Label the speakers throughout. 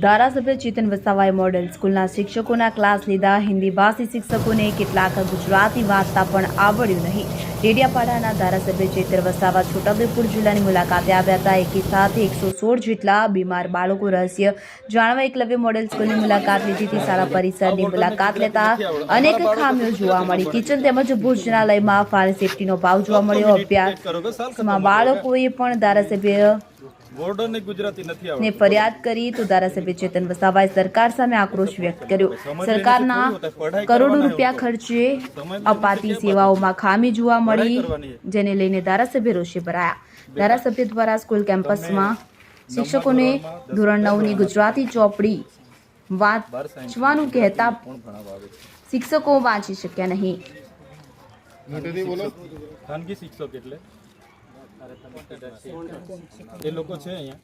Speaker 1: ધારાસભ્ય ચેતન વસાવાએ મોડેલ સ્કૂલના શિક્ષકોના ક્લાસ લીધા। હિન્દી ભાષી શિક્ષકોને કેટલાક ગુજરાતી વાંચતા પણ આવડ્યું નહીં। ડેડિયાપાડાના ધારાસભ્ય ચેતન વસાવા છોટાઉદેપુર જિલ્લાની મુલાકાતે આવ્યા હતા। એકી સાથે 116 જેટલા બીમાર બાળકો રહસ્ય જાણવા એકલવ્ય મોડેલ સ્કૂલની મુલાકાત લીધી હતી। શાળા પરિસરની મુલાકાત લેતા અનેક ખામીઓ જોવા મળી। કિચન તેમજ ભોજનાલયમાં ફાયર સેફટીનો ભાવ જોવા મળ્યો। અભ્યાસમાં બાળકોએ પણ ધારાસભ્ય ने फरियाद करी तो धारासभ्य चेतन वसावाए सरकार सामे आक्रोश व्यक्त कर्यो। सरकारना करोड़ों रूपिया खर्चे अपाती सेवाओं में खामी जोवा मળી, जेने लईने धारासभ्य रोषे भराया। धारासभ्य द्वारा स्कूल केम्पस में शिक्षकों ने धोरण 9 ની गुजराती ચોપડી વાંચવાનું કહેતા શિક્ષકો વાંચી શક્યા નહીં।
Speaker 2: ખાનગી શિક્ષક એટલે એ લોકો છે અહીંયા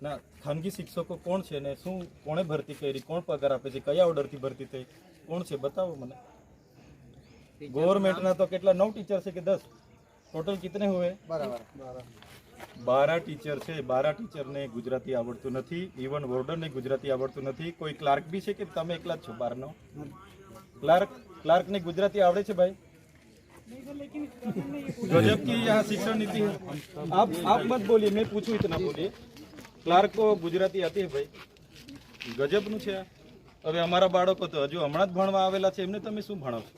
Speaker 2: ના ખાનગી શિક્ષકો કોણ છે ને શું કોણે ભરતી કરી, કોણ પગાર આપે છે, કયા ઓર્ડરથી ભરતી થઈ, કોણ છે बताओ મને। ગવર્નમેન્ટના તો કેટલા 9 ટીચર છે કે 10 ટોટલ કિતને हुए? 12 ટીચર છે। 12 ટીચરને ગુજરાતી આવડતું નથી, ઇવન વોર્ડનને ગુજરાતી આવડતું નથી। કોઈ ક્લાર્ક બી છે કે તમે એકલા જ છો 12 નો ક્લાર્કને ગુજરાતી આવડે છે ભાઈ? गजब की यहाँ शिक्षण नीति है। आप मत बोलिए, मैं पूछूं इतना बोलिए। क्लार्क को गुजराती आती है भाई? गजब નું છે। હવે અમારા બાળકો તો હજુ હમણાં જ ભણવા આવેલા છે, એમને તમે શું ભણાવશો?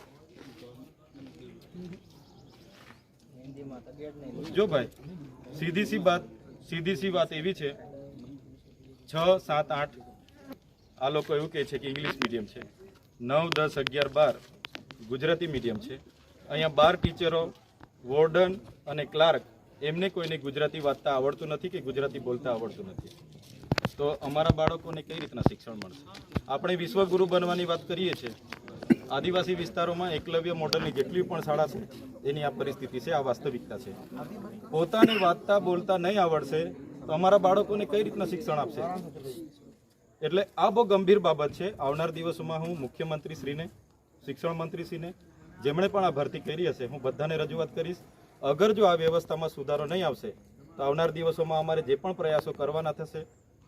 Speaker 2: જો ભાઈ સીધી સી વાત એવી છે 6, 7, 8 આ લોકો એવું કહે છે કે ઇંગ્લિશ મીડિયમ છે, 9, 10, 11, 12 ગુજરાતી મીડિયમ છે। અહીંયા 12 ટીચરો, વોર્ડન અને ક્લાર્ક એમને કોઈને ગુજરાતી વાંચતા આવડતું નથી કે ગુજરાતી બોલતા આવડતું નથી, તો અમારા બાળકોને કઈ રીતના શિક્ષણ મળશે? આપણે વિશ્વગુરુ બનવાની વાત કરીએ છીએ, આદિવાસી વિસ્તારોમાં એકલવ્ય મોડલની જેટલી પણ શાળા છે એની આ પરિસ્થિતિ છે, આ વાસ્તવિકતા છે। પોતાને વાંચતા બોલતા નહીં આવડશે તો અમારા બાળકોને કઈ રીતના શિક્ષણ આપશે? એટલે આ બહુ ગંભીર બાબત છે। આવનાર દિવસોમાં હું મુખ્યમંત્રીશ્રીને, શિક્ષણ મંત્રીશ્રીને, જેમણે પણ આ ભરતી કરી હશે, હું બધાને રજૂઆત કરીશ। અગર જો આ વ્યવસ્થામાં સુધારો નહીં આવશે તો આવનાર દિવસોમાં અમારે જે પણ પ્રયાસો કરવાના થશે,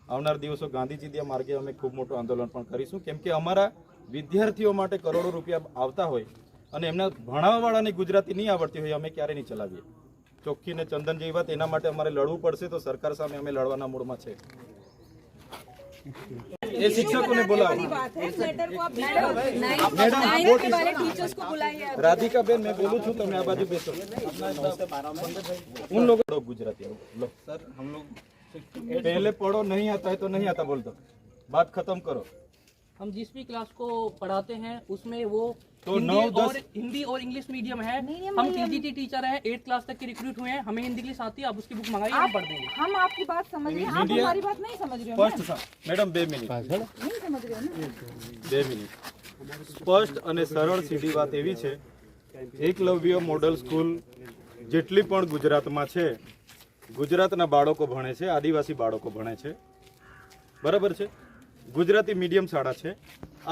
Speaker 2: આવનાર દિવસો ગાંધીજી માર્ગે અમે ખૂબ મોટું આંદોલન પણ કરીશું। કેમ કે અમારા વિદ્યાર્થીઓ માટે કરોડો રૂપિયા આવતા હોય અને એમના ભણાવવાવાળાને ગુજરાતી નહીં આવડતી હોય, અમે ક્યારે નહીં ચલાવીએ। ચોખ્ખી ને ચંદન જેવી વાત, એના માટે અમારે લડવું પડશે, તો સરકાર સામે અમે લડવાના મૂડમાં છે। ये शिक्षकों ने बोला राधिका बेन, मैं बोलूँ छू तो मैं बाजू बेसो उन लोगों गुजराती लो सर, हम लोग पहले पढ़ो, नहीं आता है तो नहीं आता बोल दो, बात खत्म करो।
Speaker 3: हम जिस भी क्लास को पढ़ाते हैं उसमें वो
Speaker 2: तो 9, 10
Speaker 3: हिंदी और इंग्लिश मीडियम है। हम टीजीटी टीचर हैं, 8th क्लास तक के रिक्रूट हुए हैं, हमें हिंदी इंग्लिश आती है। आप उसकी बुक मंगाइए, हम पढ़ देंगे।
Speaker 4: हम आपकी बात समझ रहे हैं, आप हमारी बात नहीं समझ रहे हो।
Speaker 2: स्पष्ट मैडम 2 મિનિટ
Speaker 4: नहीं समझ रहे हो ना?
Speaker 2: 2 મિનિટ સ્પષ્ટ અને સરળ સીધી વાત એવી છે, એકલવ્ય મોડલ સ્કૂલ જેટલી પણ ગુજરાતમાં છે, ગુજરાતના બાળકો ભણે છે, આદિવાસી બાળકો ભણે છે, બરાબર છે, ગુજરાતી મીડિયમ શાળા છે।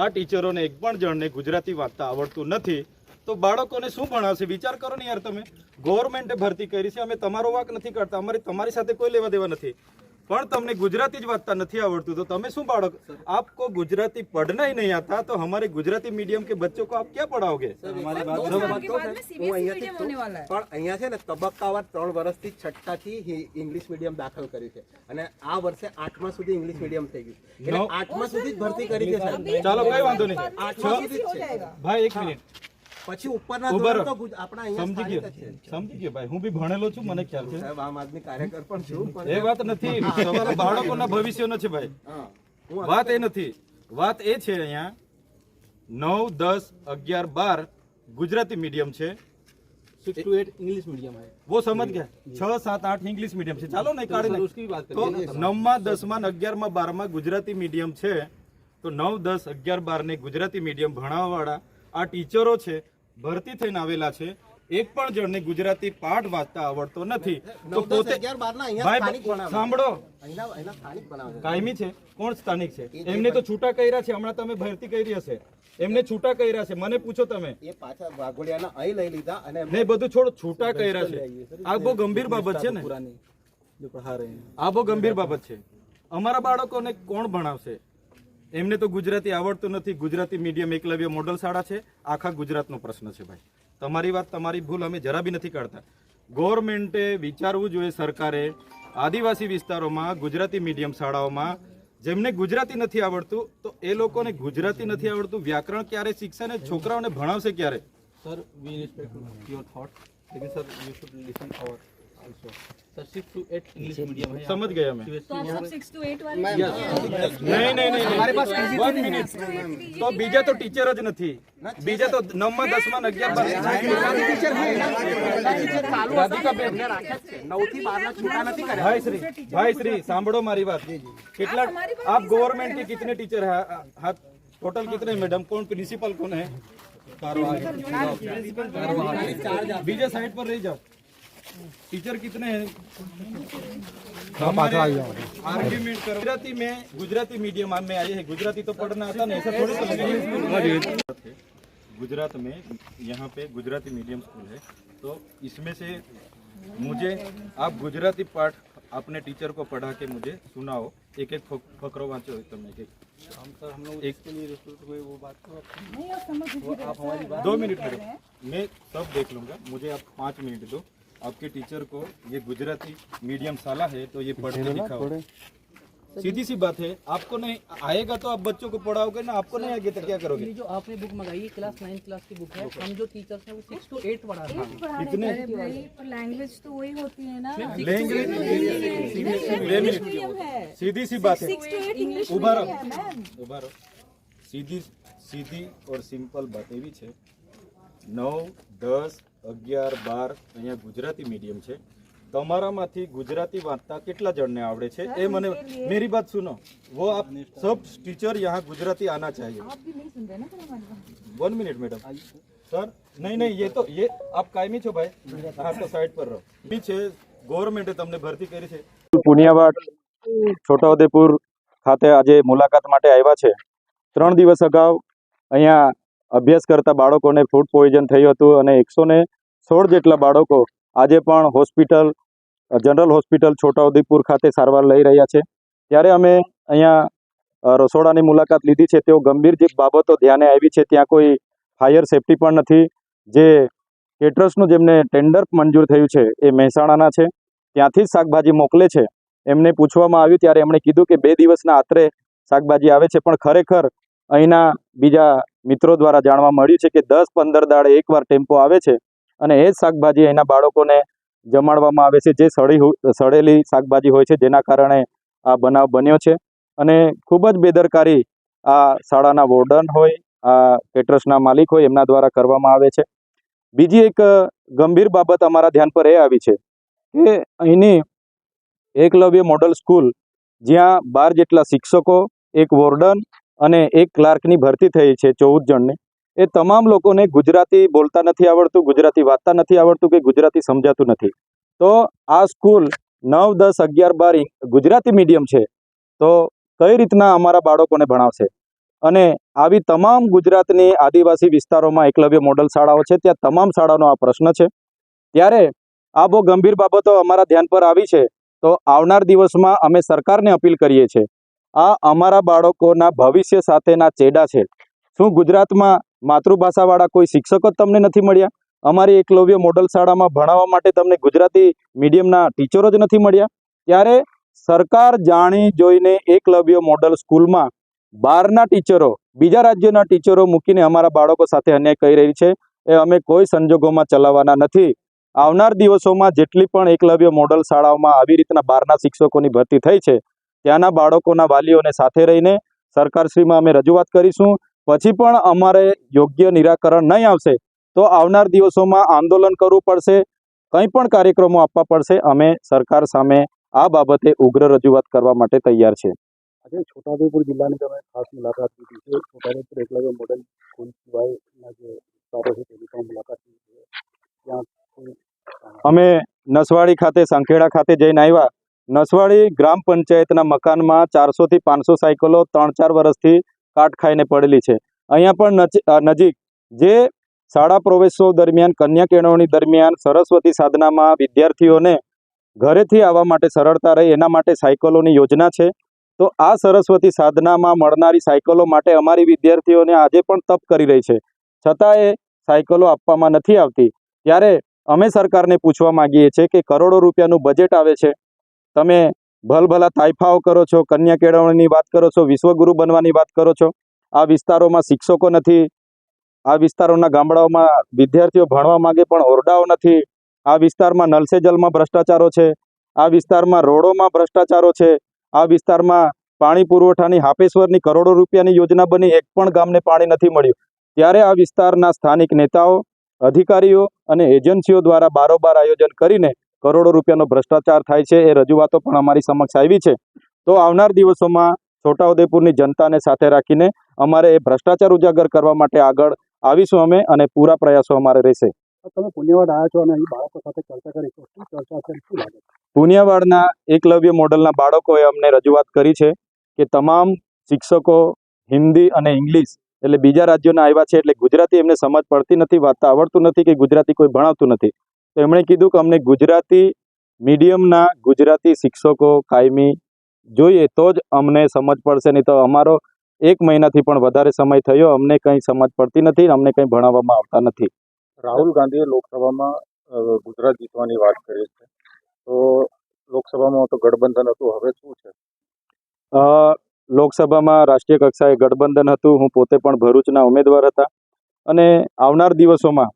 Speaker 2: આ ટીચરોને એક પણ જણને ગુજરાતી વાંચતા આવડતું નથી તો બાળકોને શું ભણાવશે? વિચાર કરો ને યાર તમે। ગવર્નમેન્ટે ભરતી કરી છે, અમે તમારો વાક નથી કરતા, તમારી સાથે કોઈ લેવા દેવા નથી, પણ તમને ગુજરાતી જ વાંચતા નથી આવડતું તો તમે શું બાળક? आपको गुजराती पढ़ना ही नहीं आता तो हमारे गुजराती मीडियम के बच्चों को आप क्या पढ़ाओगे?
Speaker 4: हमारी बात
Speaker 5: પણ અહીંયા છે ને તબક્કાવાર 3 વર્ષથી 6ઠા થી ઇંગ્લિશ મીડિયમ દાખલ કર્યું છે અને આ વર્ષે 8મા સુધી ઇંગ્લિશ મીડિયમ થઈ ગયું, એટલે 8મા સુધી જ ભરતી કરી છે સાહેબ।
Speaker 2: ચાલો કઈ વાંધો નહીં,
Speaker 5: 8મા સુધી જ છે
Speaker 2: ભાઈ 1 મિનિટ
Speaker 5: પછી ઉપરના ધોરણ તો આપણા અહીંયા
Speaker 2: સમજી ગયો ભાઈ, હું બી ભણેલો છું, મને ખ્યાલ છે,
Speaker 5: સાહેબ આમ આદમી કાર્યકર પણ છું,
Speaker 2: એ વાત નથી। તમારા બાળકોના ભવિષ્યનો છે ભાઈ, વાત એ નથી, વાત એ છે અહીંયા 9, 10, 11, 12 ગુજરાતી મીડિયમ છે,
Speaker 3: 6 to 8 इंग्लिश मीडियम है।
Speaker 2: वो समझ गया, 6, 7, 8 इंग्लिश मीडियम છે। ચાલો ને કાઢી
Speaker 3: उसकी बात
Speaker 2: તો 9માં 10માં 11માં 12માં ગુજરાતી મીડિયમ છે, તો 9, 10, 11, 12 ને ગુજરાતી મીડિયમ ભણાવવાવાળા આ ટીચરો છે, ભરતી થઈને આવેલા છે, એક પણ જણને ગુજરાતી પાઠ વાંચતા આવડતો નથી તો પોતે સાંભળો, કાયમી છે, કોણ સ્થાનિક છે? એમને તો છૂટા કર્યા છે, હમણાં તમે ભરતી કરી હશે, એમને છૂટા કર્યા છે, મને પૂછો તમે,
Speaker 5: એ પાછા વાઘોડિયાના અહીં લઈ લીધા અને
Speaker 2: નહીં બધું છોડો, છૂટા કર્યા છે। આ બહુ ગંભીર બાબત છે ને, આ બહુ ગંભીર બાબત છે। અમારા બાળકોને કોણ ભણાવશે? એમને તો ગુજરાતી આવડતું નથી. ગુજરાતી મીડિયમ એકલવ્ય મોડલ શાળા છે, આખા ગુજરાતનો પ્રશ્ન છે ભાઈ. તમારી વાત, તમારી ભૂલ અમે જરા બી નથી કાઢતા. ગવર્મેન્ટે વિચારવું જોઈએ, સરકારે આદિવાસી વિસ્તારોમાં ગુજરાતી મીડિયમ શાળાઓમાં જેમને ગુજરાતી નથી આવડતું, તો એ લોકોને ગુજરાતી નથી આવડતું, વ્યાકરણ ક્યારે શીખશે ને છોકરાઓને ભણાવશે ક્યારે?
Speaker 3: Sir we respect your thought, लेकिन sir you should listen our also. Sir 6 to 8 English medium है.
Speaker 2: समझ गया मैं.
Speaker 4: तो आप सब 6 to 8 वाले
Speaker 2: નહીં હમારે પાસ 1 મિનિટ. તો બીજા તો ટીચર જ નથી. બીજા તો 9માં 10માં 11 भाई श्री सांभळो मारी बात. कितना आप गवर्नमेंट के कितने टीचर है? टोटल कितने मैडम? कौन प्रिंसिपल कौन है? बीजे साइड पर रह जाओ. टीचर कितने हैं? आर्ग्यूमेंट करो. गुजराती मीडियम में आए हैं. गुजराती तो पढ़ना आता ना, ऐसा थोड़ी तो. गुजरात में यहाँ पे गुजराती मीडियम स्कूल है, तो इसमें से मुझे आप गुजराती पाठ अपने टीचर को पढ़ा के मुझे सुनाओ. एक एक फकरो वाँचो. तुम एक
Speaker 3: हम लोग इसके लिए रिक्रूट हुए, वो बात तो
Speaker 4: नहीं आप समझ ही
Speaker 3: आप हमारी बात
Speaker 2: 2 मिनट मैडम, मैं सब देख लूंगा. मुझे आप 5 मिनट दो. आपके टीचर को ये गुजराती मीडियम शाला है, तो ये पढ़ के दिखाओ. सीधी सी बात है. आपको नहीं आएगा तो आप बच्चों को पढ़ाओगे ना, आपको नहीं आएगा तो क्या करोगे?
Speaker 3: ये जो आपने बुक मंगाई क्लास 9 क्लास की बुक है. हम जो टीचर्स हैं वो 6 to 8 पढ़ा रहे हैं.
Speaker 2: कितने
Speaker 4: लैंग्वेज तो वही होती है ना.
Speaker 2: लैंग्वेज
Speaker 4: मीडियम है.
Speaker 2: सीधी सी बात है.
Speaker 4: 6 to 8 इंग्लिश
Speaker 2: उभा
Speaker 4: मीडियम है
Speaker 2: रहो,
Speaker 4: मैम.
Speaker 2: उभा रहो. सीधी और सिंपल बात एवी છે. 9, 10, 11, 12 અહીંયા ગુજરાતી મીડિયમ છે. તમારામાંથી ગુજરાતી વાંચતા કેટલા જણને આવડે છે? એ મને मेरी बात सुनो. वो आप सब टीचर यहाँ गुजराती आना चाहिए.
Speaker 4: आप भी नहीं सुन रहे ना फिर हमारी बात.
Speaker 2: 1 मिनट मैडम. सर नहीं ये आप कायमी છો ભાઈ. હા તો સાઈડ પર રહો. બી છે ગવર્નમેન્ટે તમને ભરતી કરી છે.
Speaker 6: પુનિયાવાડ છોટાઉદેપુર ખાતે આજે મુલાકાત માટે આવ્યા છે. 3 દિવસ અગાઉ અહીંયા અભ્યાસ કરતા બાળકોને ફૂડ પોઈઝન થયું હતું અને 116 જેટલા બાળકો આજે પણ હોસ્પિટલ જનરલ હોસ્પિટલ છોટાઉદેપુર ખાતે સારવાર લઈ રહ્યા છે. ત્યારે અમે અહીંયા રસોડાની મુલાકાત લીધી છે. તેઓ ગંભીર જે બાબતો ધ્યાને આવી છે, ત્યાં કોઈ ફાયર સેફટી પણ નથી. જે કેટરર્સનું જેમને ટેન્ડર મંજૂર થયું છે એ મહેસાણાના છે, ત્યાંથી જ શાકભાજી મોકલે છે. એમને પૂછવામાં આવ્યું ત્યારે એમણે કીધું કે 2 દિવસના આત્રે શાકભાજી આવે છે, પણ ખરેખર અહીંના બીજા મિત્રો દ્વારા જાણવા મળ્યું છે કે 10-15 દાડે એકવાર ટેમ્પો આવે છે અને એ જ શાકભાજી અહીંના બાળકોને જમાડવામાં આવે છે, જે સડેલી શાકભાજી હોય છે, જેના કારણે આ બનાવ બન્યો છે. અને ખૂબ જ બેદરકારી આ શાળાના વોર્ડન હોય, આ કેટરર્સના માલિક હોય, એમના દ્વારા કરવામાં આવે છે. બીજી એક ગંભીર બાબત અમારા ધ્યાન પર એ આવી છે કે અહીંની એકલવ્ય મોડલ સ્કૂલ, જ્યાં 12 જેટલા શિક્ષકો, એક વોર્ડન અને એક ક્લાર્કની ભરતી થઈ છે 14 જણની, એ તમામ લોકોને ગુજરાતી બોલતા નથી આવડતું, ગુજરાતી વાંચતા નથી આવડતું કે ગુજરાતી સમજાતું નથી. તો આ સ્કૂલ 9, 10, 11, 12 ગુજરાતી મીડિયમ છે, તો કઈ રીતના અમારા બાળકોને ભણાવશે? અને આવી તમામ ગુજરાતની આદિવાસી વિસ્તારોમાં એકલવ્ય મોડલ શાળાઓ છે, ત્યાં તમામ શાળાનો આ પ્રશ્ન છે. ત્યારે આ બહુ ગંભીર બાબતો અમારા ધ્યાન પર આવી છે. તો આવનાર દિવસમાં અમે સરકારને અપીલ કરીએ છીએ, આ અમારા બાળકોના ભવિષ્ય સાથેના ચેડા છે. શું ગુજરાતમાં માતૃભાષાવાળા કોઈ શિક્ષકો જ તમને નથી મળ્યા? અમારી એકલવ્ય મોડલ શાળામાં ભણાવવા માટે તમને ગુજરાતી મીડિયમના ટીચરો જ નથી મળ્યા? ત્યારે સરકાર જાણી જોઈને એકલવ્ય મોડલ સ્કૂલમાં બહારના ટીચરો, બીજા રાજ્યોના ટીચરો મૂકીને અમારા બાળકો સાથે અન્યાય કરી રહી છે. એ અમે કોઈ સંજોગોમાં ચલાવવાના નથી. આવનાર દિવસોમાં જેટલી પણ એકલવ્ય મોડલ શાળાઓમાં આવી રીતના બહારના શિક્ષકોની ભરતી થઈ છે, ત્યાંના બાળકોના વાલીઓને સાથે રહીને સરકારશ્રીમાં અમે રજૂઆત કરીશું. પછી પણ અમારે યોગ્ય નિરાકરણ નહીં આવશે તો આવનાર દિવસોમાં આંદોલન કરવું પડશે, કંઈ પણ કાર્યક્રમો આપવા પડશે. અમે સરકાર સામે આ બાબતે ઉગ્ર રજૂઆત કરવા માટે તૈયાર છે.
Speaker 7: આજે છોટાઉદેપુર જિલ્લાની તમે ખાસ મુલાકાત લીધી છે. છોટાઉદેપુર એકલવ્ય મોડલ સ્કૂલ સિવાયના જે વિસ્તારો છે તેની પણ મુલાકાત લીધી છે. ત્યાં
Speaker 6: અમે નસવાડી ખાતે, સંખેડા ખાતે જઈને આવ્યા. નસવાડી ગ્રામ પંચાયતના મકાનમાં 400 થી 500 સાયકલો 3-4 વર્ષથી કાટ ખાઈને પડેલી છે. અહીંયા પણ નજીક જે શાળા પ્રવેશોત્સવ દરમિયાન, કન્યા કેળવણી દરમિયાન સરસ્વતી સાધનામાં વિદ્યાર્થીઓને ઘરેથી આવવા માટે સરળતા રહે એના માટે સાયકલોની યોજના છે. તો આ સરસ્વતી સાધનામાં મળનારી સાયકલો માટે અમારી વિદ્યાર્થીઓને આજે પણ તપ કરી રહી છે, છતાં એ સાયકલો આપવામાં નથી આવતી. ત્યારે અમે સરકારને પૂછવા માંગીએ છીએ કે કરોડો રૂપિયાનું બજેટ આવે છે, તમે ભલભલા તાઇફાઓ કરો છો, કન્યા કેળવણીની વાત કરો છો, વિશ્વગુરુ બનવાની વાત કરો છો. આ વિસ્તારોમાં શિક્ષકો નથી, આ વિસ્તારોના ગામડાઓમાં વિદ્યાર્થીઓ ભણવા માંગે પણ ઓરડાઓ નથી, આ વિસ્તારમાં નલ સે જલમાં ભ્રષ્ટાચારો છે, આ વિસ્તારમાં રોડોમાં ભ્રષ્ટાચારો છે, આ વિસ્તારમાં પાણી પુરવઠાની હાપેશ્વરની કરોડો રૂપિયાની યોજના બની, એક પણ ગામને પાણી નથી મળ્યું. ત્યારે આ વિસ્તારના સ્થાનિક નેતાઓ, અધિકારીઓ અને એજન્સીઓ દ્વારા બારોબાર આયોજન કરીને કરોડો રૂપિયાનો ભ્રષ્ટાચાર થાય છે, એ રજૂઆતો પણ અમારી સમક્ષ આવી છે. તો આવનાર દિવસોમાં છોટાઉદેપુરની જનતાને સાથે રાખીને અમારે એ ભ્રષ્ટાચાર ઉજાગર કરવા માટે આગળ આવીશું અમે, અને પૂરા પ્રયાસો અમારે રહેશે.
Speaker 7: તમે પુણ્યવાડ આવ્યા છો અને અહીં બાળકો સાથે ચર્ચા કરી, તો શું ચર્ચા છે, શું લાગે છે?
Speaker 6: પુનિયાવાડના એકલવ્ય મોડલના બાળકોએ અમને રજૂઆત કરી છે કે તમામ શિક્ષકો હિન્દી અને ઇંગ્લિશ એટલે બીજા રાજ્યોના આવ્યા છે, એટલે ગુજરાતી એમને સમજ પડતી નથી, વાંચતા આવડતું નથી કે ગુજરાતી કોઈ ભણાવતું નથી. તો એમણે કીધું કે અમને ગુજરાતી મીડિયમના ગુજરાતી શિક્ષકો કાયમી જોઈએ, તો જ અમને સમજ પડશે, નહીં તો અમારો 1 મહિનાથી પણ વધારે સમય થયો, અમને કંઈ સમજ પડતી નથી, અમને કંઈ ભણાવવામાં આવતા નથી.
Speaker 7: રાહુલ ગાંધીએ લોકસભામાં ગુજરાત જીતવાની વાત કરી છે, તો લોકસભામાં તો ગઠબંધન હતું, હવે શું છે?
Speaker 6: લોકસભામાં રાષ્ટ્રીય કક્ષાએ ગઠબંધન હતું, હું પોતે પણ ભરૂચના ઉમેદવાર હતા, અને આવનાર દિવસોમાં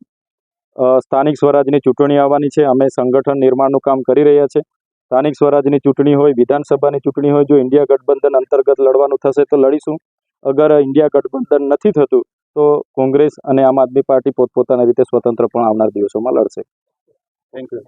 Speaker 6: સ્થાનિક સ્વરાજની ચૂંટણી આવવાની છે. અમે સંગઠન નિર્માણનું કામ કરી રહ્યા છે. સ્થાનિક સ્વરાજની ચૂંટણી હોય, વિધાનસભાની ચૂંટણી હોય, જો ઇન્ડિયા ગઠબંધન અંતર્ગત લડવાનું થશે તો લડીશું. અગર ઇન્ડિયા ગઠબંધન નથી થતું તો કોંગ્રેસ અને આમ આદમી પાર્ટી પોતપોતાની રીતે સ્વતંત્ર પણ આવનાર દિવસોમાં લડશે.
Speaker 7: Thank you.